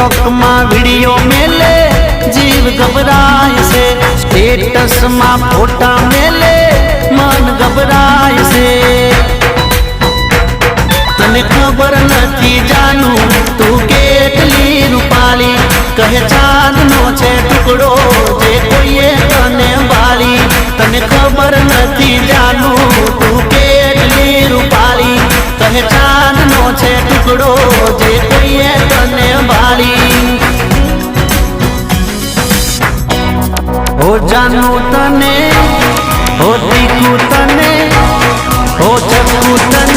TikTok में video मेले जीव घबराय से, स्टेटस में फोटा मेले मन घबराय से। तने खबर नहीं जानू तू केटली रूपाली, कहे चांद नो छे टुकड़ो जे कोईए तने बाली। तने खबर नहीं जानू तू केटली रूपाली, कहे चांद नो छे टुकड़ो जे कोईए तने बाली। हो जानू तने, हो तीखू तने, हो चक्कू तने,